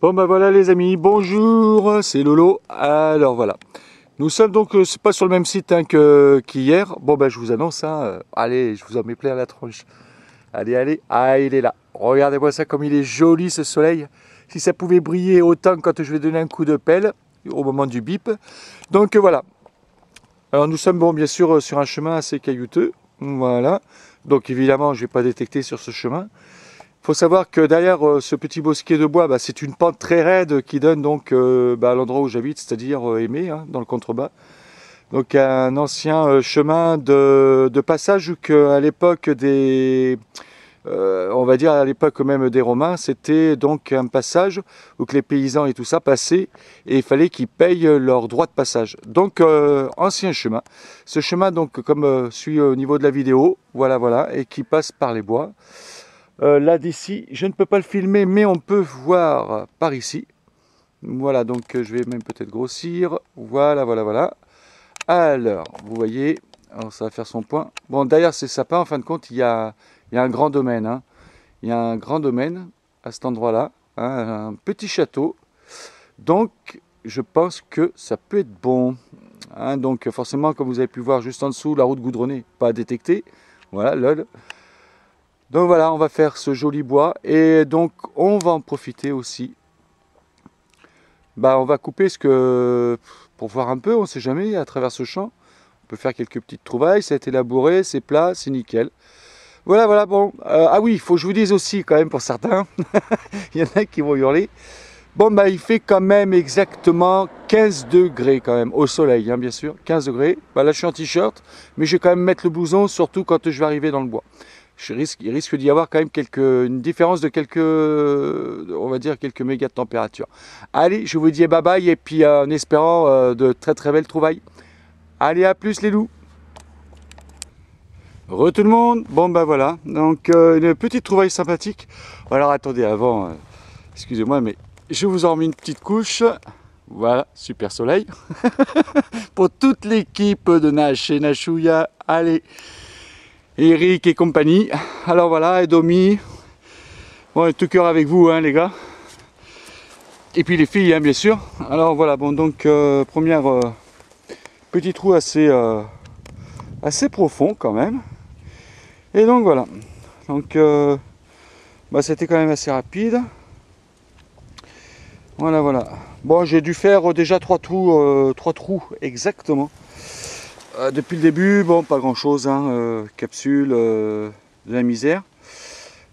Bon bah voilà les amis, bonjour, c'est Lolo. Alors voilà, nous sommes donc c'est pas sur le même site qu'hier. Bon bah je vous annonce, allez, je vous en mets plein la tronche. Allez, allez, il est là. Regardez-moi ça comme il est joli ce soleil. Si ça pouvait briller autant quand je vais donner un coup de pelle au moment du bip. Donc voilà. Alors nous sommes bon bien sûr sur un chemin assez caillouteux. Voilà. Donc évidemment je vais pas détecter sur ce chemin. Il faut savoir que derrière ce petit bosquet de bois, c'est une pente très raide qui donne donc à l'endroit où j'habite, c'est-à-dire Aimé, dans le contrebas. Donc un ancien chemin de passage où à l'époque on va dire à l'époque même des Romains, c'était donc un passage où que les paysans et tout ça passaient et il fallait qu'ils payent leur droit de passage. Donc ancien chemin. Ce chemin donc comme suit au niveau de la vidéo, voilà, et qui passe par les bois. Là d'ici, je ne peux pas le filmer, mais on peut voir par ici. Voilà, donc je vais même peut-être grossir. Voilà. Alors, vous voyez, alors ça va faire son point. Bon, derrière ces sapins, en fin de compte, il y a un grand domaine. Il y a un grand domaine à cet endroit-là, un petit château. Donc, je pense que ça peut être bon. Donc, forcément, comme vous avez pu voir juste en dessous, la route goudronnée, pas détectée. Voilà, lol. Donc voilà, on va faire ce joli bois et donc on va en profiter aussi. On va couper pour voir un peu, on ne sait jamais, à travers ce champ. On peut faire quelques petites trouvailles, ça a été labouré, c'est plat, c'est nickel. Voilà, bon. Ah oui, il faut que je vous dise aussi quand même pour certains, il y en a qui vont hurler. Bon, il fait quand même exactement 15 degrés quand même, au soleil, bien sûr, 15 degrés. Là, je suis en t-shirt, mais je vais quand même mettre le blouson, surtout quand je vais arriver dans le bois. Il risque d'y avoir quand même une différence de on va dire quelques mégas de température. Allez, je vous dis bye bye et puis en espérant de très très belles trouvailles. Allez, à plus les loups. Re tout le monde. Bon voilà, donc une petite trouvaille sympathique. Alors attendez, avant, excusez-moi, mais je vous en remets une petite couche. Voilà, super soleil. Pour toute l'équipe de Nash et Nashouya, allez. Eric et compagnie. Alors voilà, et Domi. Bon, tout cœur avec vous, les gars. Et puis les filles, bien sûr. Alors voilà, bon, donc première petit trou assez profond quand même. Et donc voilà. Donc c'était quand même assez rapide. Voilà. Bon, j'ai dû faire déjà 3 trous exactement. Depuis le début, bon, pas grand chose, capsule de la misère.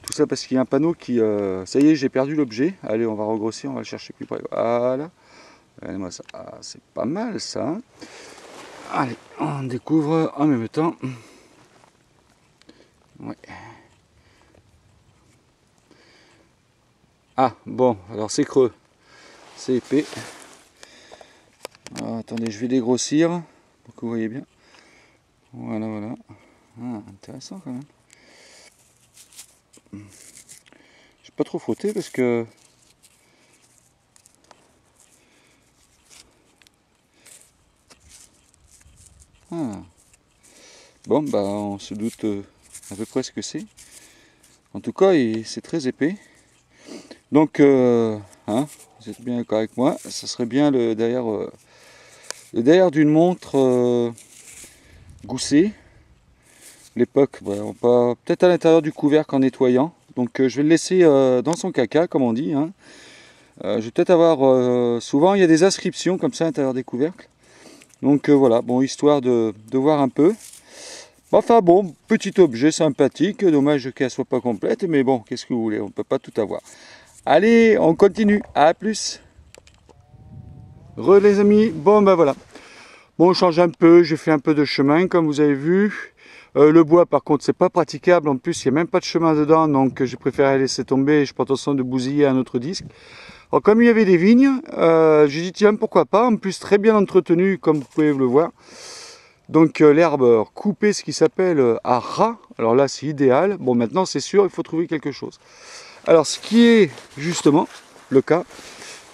Tout ça parce qu'il y a un panneau qui... ça y est, j'ai perdu l'objet. Allez, on va regrossir, on va le chercher plus près. Voilà. Regardez-moi ça. Ah, c'est pas mal ça. Allez, on découvre en même temps. Ouais. Ah, bon, alors c'est creux. C'est épais. Alors, attendez, je vais dégrossir pour que vous voyez bien. Voilà. Ah, intéressant quand même. J'ai pas trop frotté parce que bon, on se doute à peu près ce que c'est. En tout cas, c'est très épais. Donc, vous êtes bien d'accord avec moi, ça serait bien le derrière d'une montre goussée. L'époque, peut-être à l'intérieur du couvercle en nettoyant. Donc, je vais le laisser dans son caca, comme on dit. Je vais peut-être avoir... souvent, il y a des inscriptions comme ça à l'intérieur des couvercles. Donc, voilà, bon, histoire de voir un peu. Enfin bon, petit objet sympathique, dommage qu'elle soit pas complète, mais bon, qu'est-ce que vous voulez, on peut pas tout avoir. Allez, on continue, à plus. Les amis, bon voilà. Bon, on change un peu, j'ai fait un peu de chemin, comme vous avez vu. Le bois, par contre, c'est pas praticable, en plus, il n'y a même pas de chemin dedans, donc j'ai préféré laisser tomber, je pense de bousiller un autre disque. Alors, comme il y avait des vignes, j'ai dit, tiens, pourquoi pas, en plus, très bien entretenu, comme vous pouvez le voir. Donc l'herbe coupée, ce qui s'appelle à ras. Alors là, c'est idéal. Bon, maintenant, c'est sûr, il faut trouver quelque chose. Alors, ce qui est justement le cas.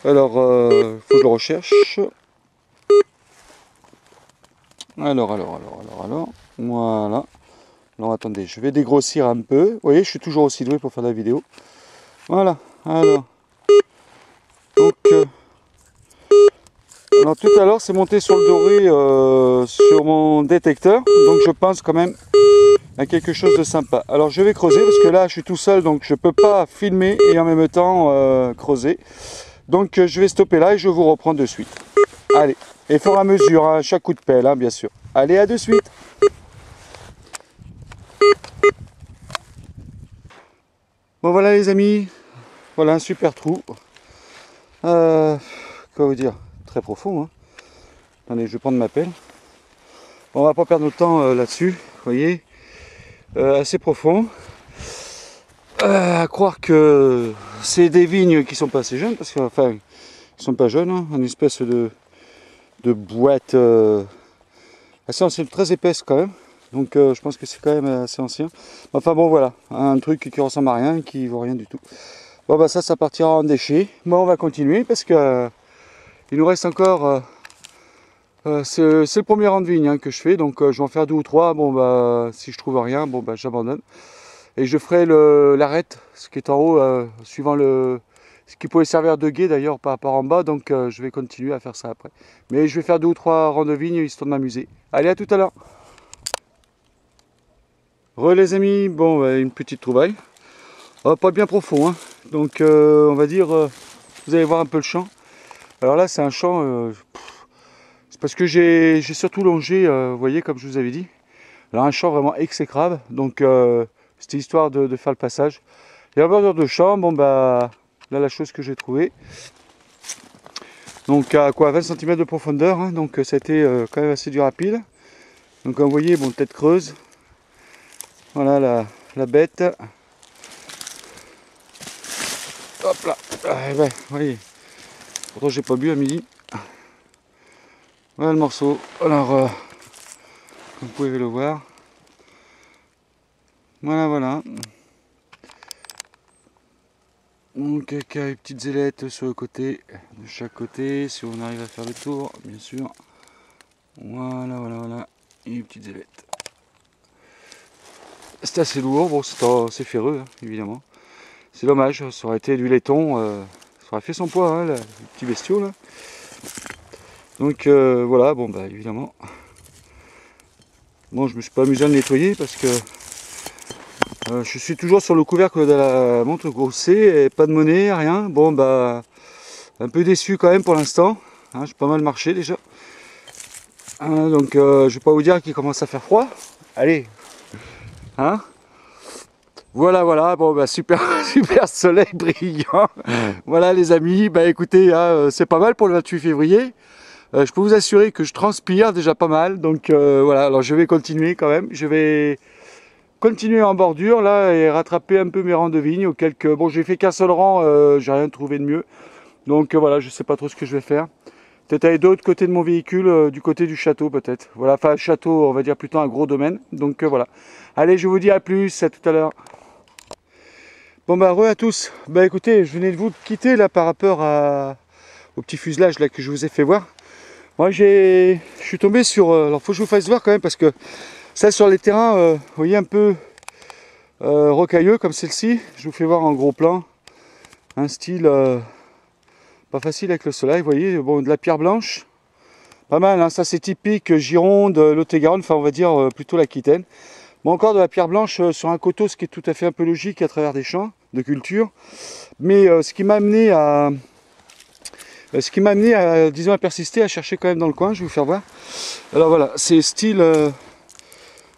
Alors, il faut que je le recherche. Alors. Voilà. Alors, attendez, je vais dégrossir un peu. Vous voyez, je suis toujours aussi doué pour faire la vidéo. Voilà. Alors. Alors tout à l'heure c'est monté sur le doré sur mon détecteur, donc je pense quand même à quelque chose de sympa. Alors je vais creuser parce que là je suis tout seul, donc je peux pas filmer et en même temps creuser. Donc je vais stopper là et je vous reprends de suite. Allez, et fur et à mesure, hein, chaque coup de pelle, hein, bien sûr. Allez, à de suite. Bon voilà les amis, voilà un super trou. Quoi vous dire, très profond. Hein. Attendez, je vais prendre ma pelle. Bon, on va pas perdre notre temps là-dessus, vous voyez. Assez profond. À croire que c'est des vignes qui sont pas assez jeunes, parce que enfin, ils sont pas jeunes, hein, une espèce de boîte assez ancienne, très épaisse quand même. Donc je pense que c'est quand même assez ancien. Enfin bon voilà, un truc qui ressemble à rien, qui vaut rien du tout. Bon bah ça partira en déchets. Bon on va continuer parce que il nous reste encore c'est le premier rang de vigne hein, que je fais, donc je vais en faire 2 ou 3. Bon bah si je trouve rien, bon bah j'abandonne. Et je ferai l'arête, ce qui est en haut, suivant ce qui pouvait servir de guet d'ailleurs par rapport en bas, donc je vais continuer à faire ça après. Mais je vais faire 2 ou 3 rangs de vigne histoire de m'amuser. Allez, à tout à l'heure. Les amis, bon bah, une petite trouvaille. Pas bien profond, hein. Donc on va dire, vous allez voir un peu le champ. Alors là c'est un champ, c'est parce que j'ai surtout longé, vous voyez comme je vous avais dit. Alors un champ vraiment exécrable, donc c'était histoire de faire le passage. Et en bordure de champ, bon bah là la chose que j'ai trouvée. Donc à quoi 20 cm de profondeur, hein, donc ça a été quand même assez dur à pile. Donc vous voyez, bon tête creuse. Voilà la bête. Hop là. Ah, ben, vous voyez. Pourtant j'ai pas bu à midi. Voilà le morceau. Alors comme vous pouvez le voir. Voilà. Donc avec les petites ailettes sur le côté, de chaque côté, si on arrive à faire le tour, bien sûr. Voilà. Et les petites ailettes. C'est assez lourd, bon c'est ferreux hein, évidemment. C'est dommage, ça aurait été du laiton, ça aurait fait son poids, hein, le petit bestiau là. Donc voilà, bon bah évidemment. Bon je me suis pas amusé à le nettoyer parce que je suis toujours sur le couvercle de la montre grossée et pas de monnaie, rien. Bon bah un peu déçu quand même pour l'instant, hein, j'ai pas mal marché déjà. Hein, donc je vais pas vous dire qu'il commence à faire froid. Allez, hein. Voilà, bon bah super soleil brillant. Voilà les amis, bah écoutez, hein, c'est pas mal pour le 28 février. Je peux vous assurer que je transpire déjà pas mal, donc voilà, alors je vais continuer quand même. Je vais continuer en bordure là et rattraper un peu mes rangs de vignes. Bon, j'ai fait qu'un seul rang, j'ai rien trouvé de mieux. Donc voilà, je sais pas trop ce que je vais faire. Peut-être aller de l'autre côté de mon véhicule, du côté du château peut-être. Voilà, enfin château, on va dire plutôt un gros domaine. Donc voilà. Allez, je vous dis à plus, à tout à l'heure. Bon bah à tous. Bah écoutez, je venais de vous quitter là par rapport au petit fuselage là que je vous ai fait voir. Moi je suis tombé sur, alors faut que je vous fasse voir quand même parce que ça sur les terrains, vous voyez un peu rocailleux comme celle-ci. Je vous fais voir en gros plan. Un style pas facile avec le soleil, vous voyez, bon de la pierre blanche. Pas mal, hein, ça c'est typique Gironde, Lot-et-Garonne, enfin on va dire plutôt l'Aquitaine. Bon, encore de la pierre blanche sur un coteau, ce qui est tout à fait un peu logique à travers des champs de culture. Mais ce qui m'a amené à disons, à persister, à chercher quand même dans le coin, je vais vous faire voir. Alors voilà, c'est style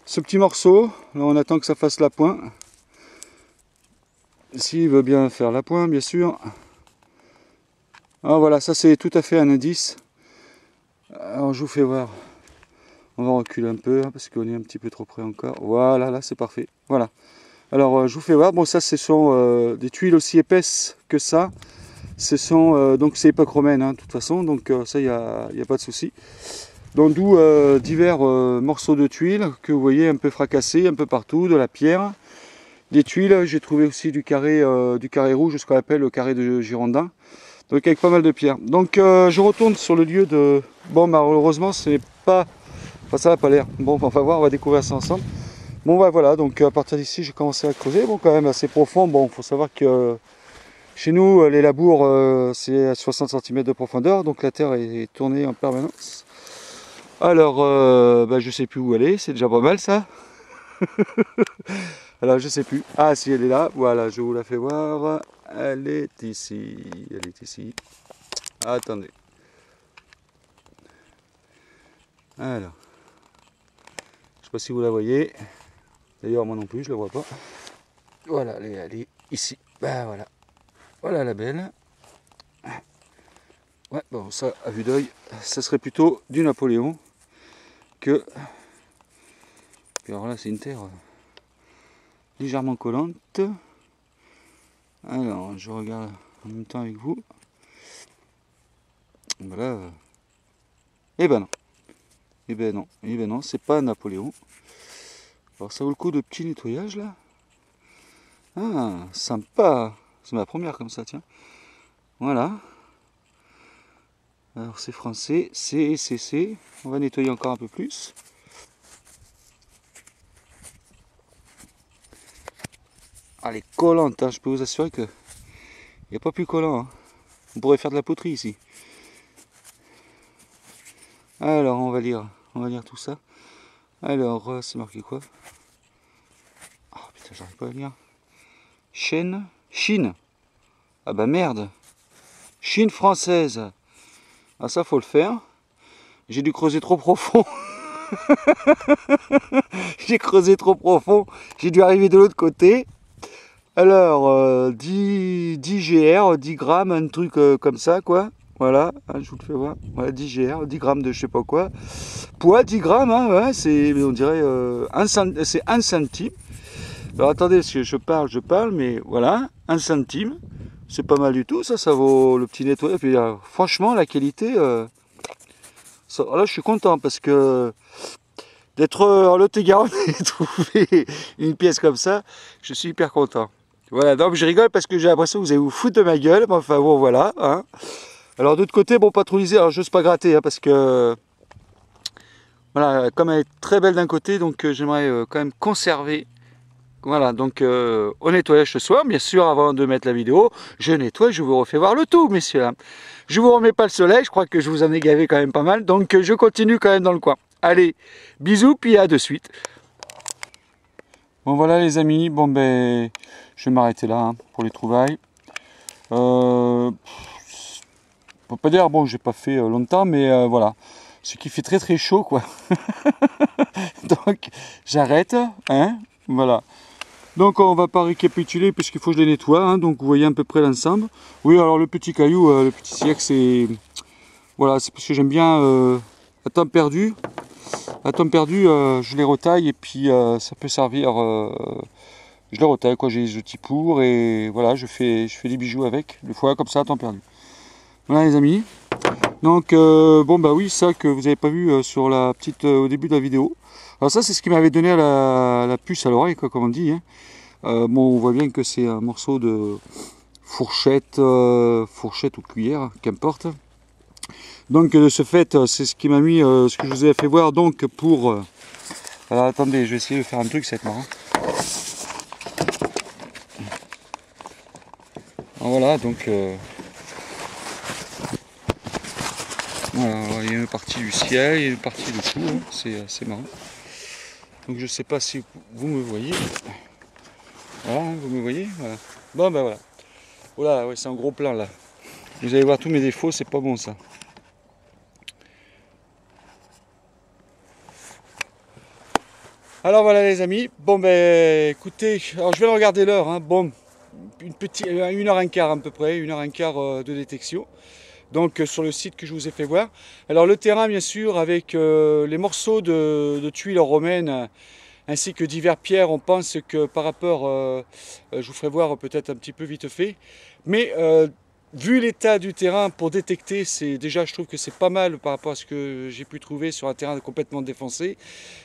ce petit morceau. Là, on attend que ça fasse la pointe. S'il veut bien faire la pointe, bien sûr. Alors voilà, ça c'est tout à fait un indice. Alors je vous fais voir. On va reculer un peu hein, parce qu'on est un petit peu trop près encore. Voilà, là c'est parfait. Voilà. Alors je vous fais voir. Bon, ça ce sont des tuiles aussi épaisses que ça. Ce sont donc c'est époque romaine hein, de toute façon. Donc ça y a pas de souci. Donc d'où divers morceaux de tuiles que vous voyez un peu fracassés un peu partout, de la pierre, des tuiles. J'ai trouvé aussi du carré rouge, ce qu'on appelle le carré de Girondin. Donc avec pas mal de pierres. Donc je retourne sur le lieu de. Bon, malheureusement ce n'est pas. Enfin, ça n'a pas l'air. Bon, on va voir, on va découvrir ça ensemble. Bon, bah voilà, donc à partir d'ici, j'ai commencé à creuser. Bon, quand même assez profond. Bon, il faut savoir que Chez nous, les labours, c'est à 60 cm de profondeur, donc la terre est tournée en permanence. Alors, je sais plus où elle est, c'est déjà pas mal ça. Alors, je sais plus. Ah, si elle est là, voilà, je vous la fais voir. Elle est ici. Elle est ici. Attendez. Alors, je sais pas si vous la voyez. D'ailleurs, moi non plus, je la vois pas. Voilà, elle est ici. Ben voilà. Voilà la belle. Ouais, bon, ça, à vue d'œil, ça serait plutôt du Napoléon que. Puis alors là, c'est une terre légèrement collante. Alors, je regarde en même temps avec vous. Voilà. Eh ben non. Eh ben non. Eh ben non, c'est pas Napoléon. Alors, ça vaut le coup de petit nettoyage là. Ah, sympa. C'est ma première comme ça, tiens. Voilà. Alors, c'est français. C. On va nettoyer encore un peu plus. Ah, elle est collante, hein. Je peux vous assurer que il n'y a pas plus collant. Hein. On pourrait faire de la poterie ici. Alors, on va lire tout ça. Alors, c'est marqué quoi? Ah oh, putain, j'arrive pas à lire. Chine. Ah bah merde. Chine française. Ah ça, faut le faire. J'ai dû creuser trop profond. J'ai creusé trop profond. J'ai dû arriver de l'autre côté. Alors, 10 GR, 10 grammes, un truc comme ça, quoi. Voilà, hein, je vous le fais voir. Voilà, 10 GR, 10 grammes de je sais pas quoi. Poids, 10 grammes, hein, ouais, c'est, on dirait, c'est 1 centime. Alors attendez, parce que je parle, mais voilà, 1 centime. C'est pas mal du tout, ça vaut le petit nettoyage. Puis, franchement, la qualité, ça, là, je suis content parce que d'être en Lot-et-Garonne et trouver une pièce comme ça, je suis hyper content. Voilà, donc je rigole parce que j'ai l'impression que vous allez vous foutre de ma gueule, mais enfin bon, voilà. Hein. Alors d'autre côté, bon, pas trop lisé, alors j'ose pas gratter, hein, parce que, voilà, comme elle est très belle d'un côté, donc j'aimerais quand même conserver. Voilà, donc au nettoyage ce soir, bien sûr, avant de mettre la vidéo, je nettoie, je vous refais voir le tout, messieurs. Je vous remets pas le soleil, je crois que je vous en ai gavé quand même pas mal, donc je continue quand même dans le coin. Allez, bisous, puis à de suite. Bon voilà les amis, bon ben, je vais m'arrêter là hein, pour les trouvailles. On peut pas dire, bon j'ai pas fait longtemps, mais voilà. Ce qui fait très très chaud quoi. Donc j'arrête, hein, voilà. Donc on va pas récapituler puisqu'il faut que je les nettoie, hein, donc vous voyez à peu près l'ensemble. Oui alors le petit caillou, le petit siècle c'est... Voilà, c'est parce que j'aime bien à temps perdu. À temps perdu, je les retaille et puis ça peut servir... je les retaille, quoi, j'ai les outils pour et voilà, je fais des bijoux avec, des fois comme ça à temps perdu. Voilà les amis. Donc bon bah oui, ça que vous n'avez pas vu sur la petite au début de la vidéo. Alors ça c'est ce qui m'avait donné la puce à l'oreille, quoi, comme on dit. Hein. Bon, on voit bien que c'est un morceau de fourchette, fourchette ou cuillère, qu'importe. Donc de ce fait, c'est ce qui m'a mis, ce que je vous ai fait voir donc pour... alors attendez, je vais essayer de faire un truc, ça va être marrant. Alors, voilà, donc... voilà, il y a une partie du ciel, il y a une partie de tout, hein, c'est assez marrant. Donc je sais pas si vous me voyez. Voilà, vous me voyez, voilà. Bon ben voilà. Voilà, ouais, c'est un gros plan là. Vous allez voir tous mes défauts, c'est pas bon ça. Alors voilà les amis, bon ben écoutez, alors je vais regarder l'heure, hein. Bon, une 1h15 à peu près, 1h15 de détection. Donc sur le site que je vous ai fait voir. Alors le terrain bien sûr avec les morceaux de tuiles romaines ainsi que divers pierres, on pense que par rapport, je vous ferai voir peut-être un petit peu vite fait, mais vu l'état du terrain pour détecter, c'est déjà je trouve que c'est pas mal par rapport à ce que j'ai pu trouver sur un terrain complètement défoncé.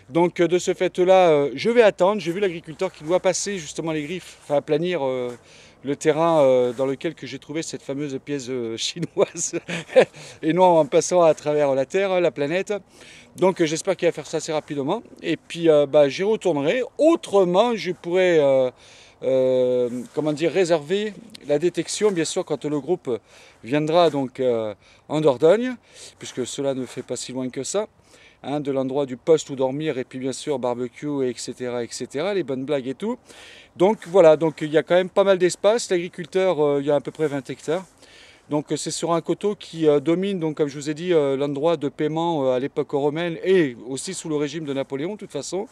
Donc de ce fait là, je vais attendre, j'ai vu l'agriculteur qui doit passer justement les griffes, enfin aplanir le terrain dans lequel j'ai trouvé cette fameuse pièce chinoise et non en passant à travers la Terre, la planète. Donc j'espère qu'il va faire ça assez rapidement et puis j'y retournerai. Autrement je pourrais comment dire, réserver la détection, bien sûr, quand le groupe viendra donc en Dordogne, puisque cela ne fait pas si loin que ça, hein, de l'endroit du poste où dormir, et puis bien sûr barbecue, etc., les bonnes blagues et tout. Donc voilà, donc il y a quand même pas mal d'espace. L'agriculteur, il y a à peu près 20 hectares. Donc c'est sur un coteau qui domine, donc, comme je vous ai dit, l'endroit de paiement à l'époque romaine et aussi sous le régime de Napoléon de toute façon.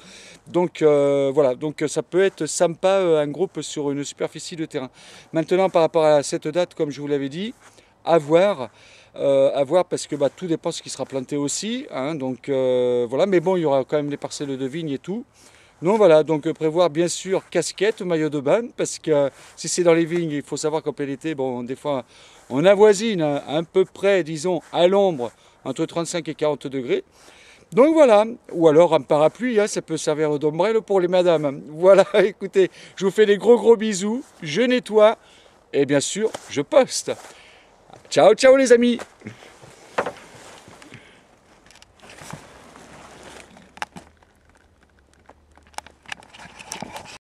Donc voilà, donc ça peut être sympa un groupe sur une superficie de terrain. Maintenant par rapport à cette date, comme je vous l'avais dit, à voir parce que tout dépend de ce qui sera planté aussi. Hein, donc voilà, mais bon, il y aura quand même les parcelles de vignes et tout. Donc voilà, donc prévoir bien sûr casquette, maillot de bain, parce que si c'est dans les vignes, il faut savoir qu'en plein été, bon, des fois, on avoisine à peu près, disons, à l'ombre, entre 35 et 40 degrés. Donc voilà, ou alors un parapluie, hein, ça peut servir d'ombrelle pour les madames. Voilà, écoutez, je vous fais des gros bisous, je nettoie, et bien sûr, je poste. Ciao, ciao les amis!